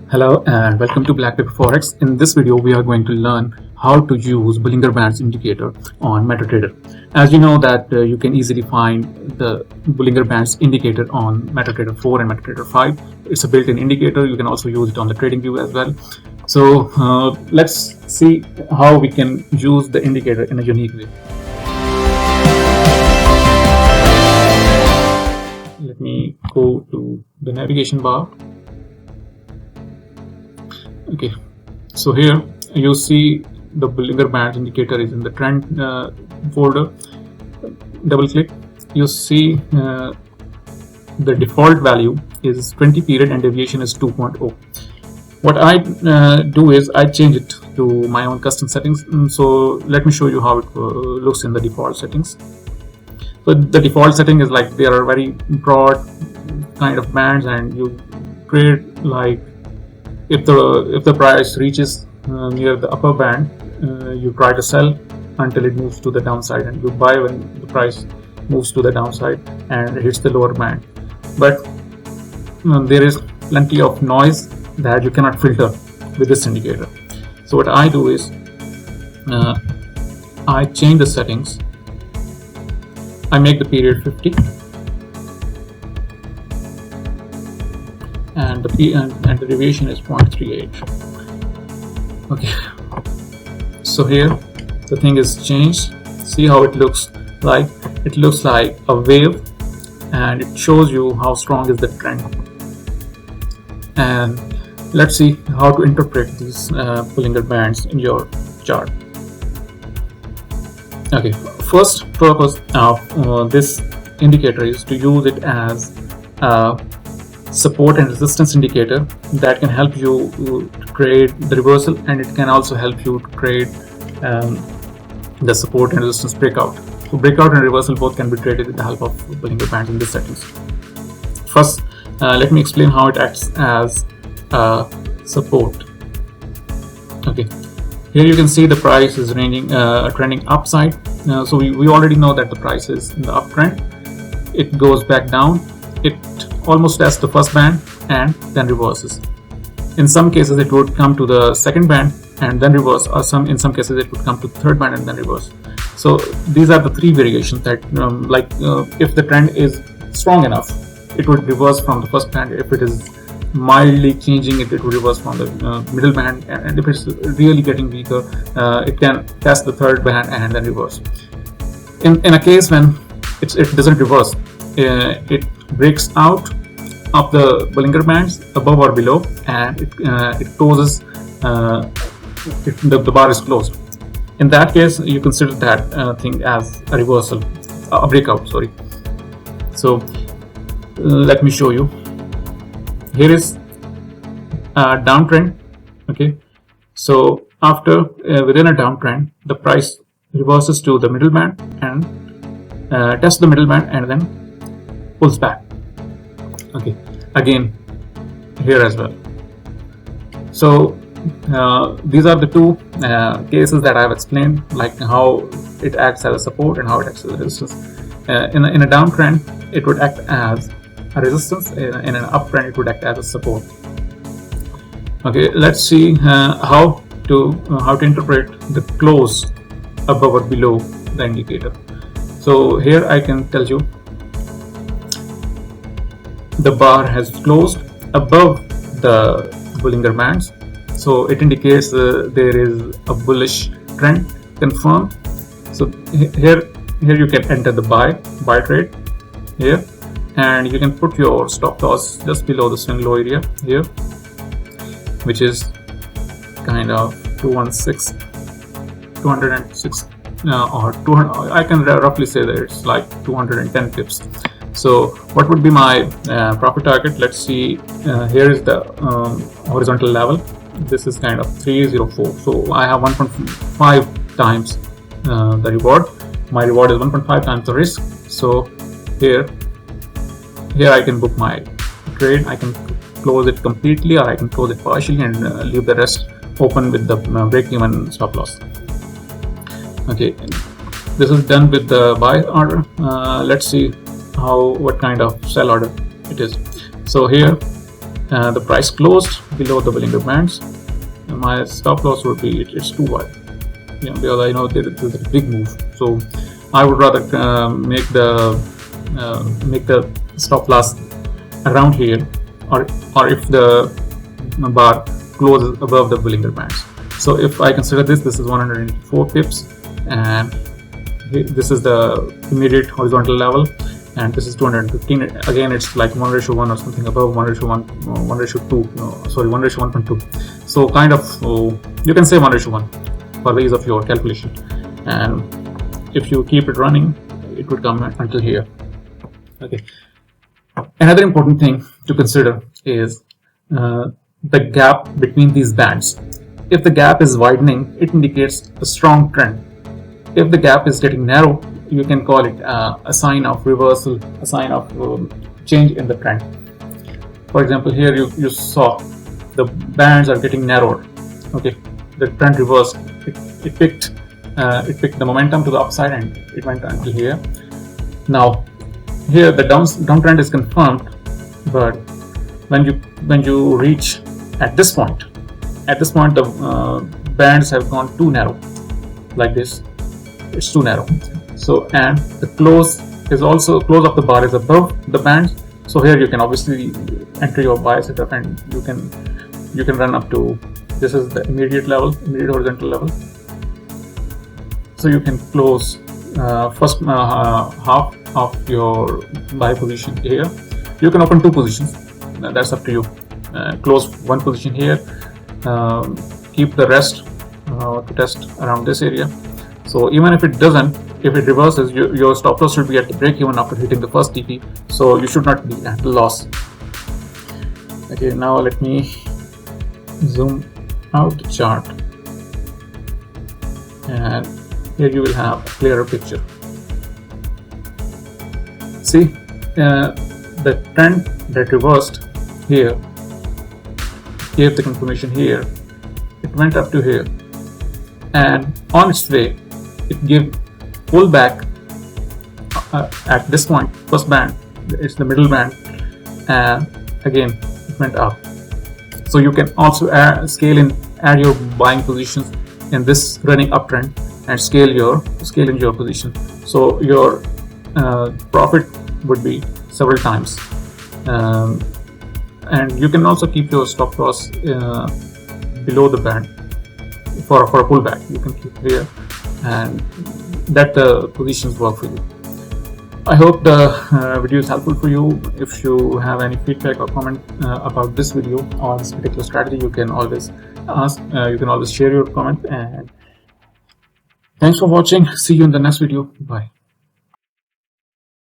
Hello and welcome to BlackPipper Forex. In this video, we are going to learn how to use Bollinger Bands indicator on MetaTrader. As you know that you can easily find the Bollinger Bands indicator on MetaTrader 4 and MetaTrader 5. It's a built-in indicator. You can also use it on the trading view as well. So let's see how we can use the indicator in a unique way. Let me go to the navigation bar. Okay, so here you see the Bollinger Bands indicator is in the trend folder. Double click, you see the default value is 20 period and deviation is 2.0. What I do is I change it to my own custom settings. So let me show you how it looks in the default settings. So the default setting is like there are very broad kind of bands, and you trade like if the price reaches near the upper band, you try to sell until it moves to the downside, and you buy when the price moves to the downside and hits the lower band. But there is plenty of noise that you cannot filter with this indicator. So what I do is I change the settings. I make the period 50 and the deviation is 0.38. Okay, so here the thing is changed. See how it looks like? It looks like a wave, and it shows you how strong is the trend. And let's see how to interpret these Bollinger Bands in your chart. Okay, first purpose of this indicator is to use it as a support and resistance indicator that can help you to trade the reversal, and it can also help you to trade the support and resistance breakout. So breakout and reversal both can be traded with the help of Bollinger Bands in these settings. First, let me explain how it acts as support. Okay, here you can see the price is ranging trending upside. So we already know that the price is in the uptrend. It goes back down. It almost tests the first band and then reverses. In some cases it would come to the second band and then reverse, or in some cases it would come to the third band and then reverse. So these are the three variations that if the trend is strong enough, it would reverse from the first band. If it is mildly changing, it would reverse from the middle band, and if it's really getting weaker, it can test the third band and then reverse. In a case when it doesn't reverse, it breaks out of the Bollinger Bands above or below, and it closes. The bar is closed. In that case, you consider that thing as a reversal, a breakout. Sorry. So let me show you. Here is a downtrend. Okay. So after within a downtrend, the price reverses to the middle band and tests the middle band and then pulls back. Okay, again here as well. So these are the two cases that I have explained, like how it acts as a support and how it acts as a resistance. In a downtrend, it would act as a resistance. In an uptrend, it would act as a support. Okay, let's see how to interpret the close above or below the indicator. So here I can tell you the bar has closed above the Bollinger Bands, so it indicates there is a bullish trend confirmed. So here you can enter the buy trade here, and you can put your stop loss just below the swing low area here, which is kind of 206 or 200. I can roughly say that it's like 210 pips. So what would be my profit target? Let's see, here is the horizontal level. This is kind of 304. So I have 1.5 times the reward. My reward is 1.5 times the risk. So here I can book my trade. I can close it completely, or I can close it partially and leave the rest open with the break-even stop loss. Okay, this is done with the buy order. Let's see what kind of sell order it is. So here the price closed below the Bollinger Bands, my stop loss would be it's too wide, because I know that it's a big move. So I would rather make the stop loss around here, or if the bar closes above the Bollinger Bands. So if I consider this is 104 pips, and this is the immediate horizontal level, and this is 215. Again, it's like 1:1 or something above 1:1, 1:2, sorry, 1:1.2. So kind of, you can say 1:1 for ease of your calculation. And if you keep it running, it would come until here. Okay. Another important thing to consider is the gap between these bands. If the gap is widening, it indicates a strong trend. If the gap is getting narrow, you can call it a sign of reversal, a sign of change in the trend. For example, here you saw the bands are getting narrower. Okay, the trend reversed. It picked the momentum to the upside, and it went until here. Now, here the downtrend is confirmed, but when you reach at this point the bands have gone too narrow, like this. It's too narrow. So, and the close of the bar is above the bands. So here you can obviously enter your buy setup, and you can run up to, this is the immediate horizontal level. So you can close first half of your buy position here. You can open two positions, that's up to you. Close one position here, keep the rest to test around this area. So even if it reverses, your stop loss should be at the break even after hitting the first TP, so you should not be at the loss. Okay, now let me zoom out the chart, and here you will have a clearer picture. See, the trend that reversed here gave the confirmation here. It went up to here, and on its way it gave pullback at this point, first band, it's the middle band, and again it went up. So you can also add your buying positions in this running uptrend, and scale in your position. So your profit would be several times, and you can also keep your stop loss below the band for a pullback. You can keep here, and that the positions work for you. I hope the video is helpful for you. If you have any feedback or comment about this video or this particular strategy, you can always ask. You can always share your comment. And thanks for watching. See you in the next video. Bye.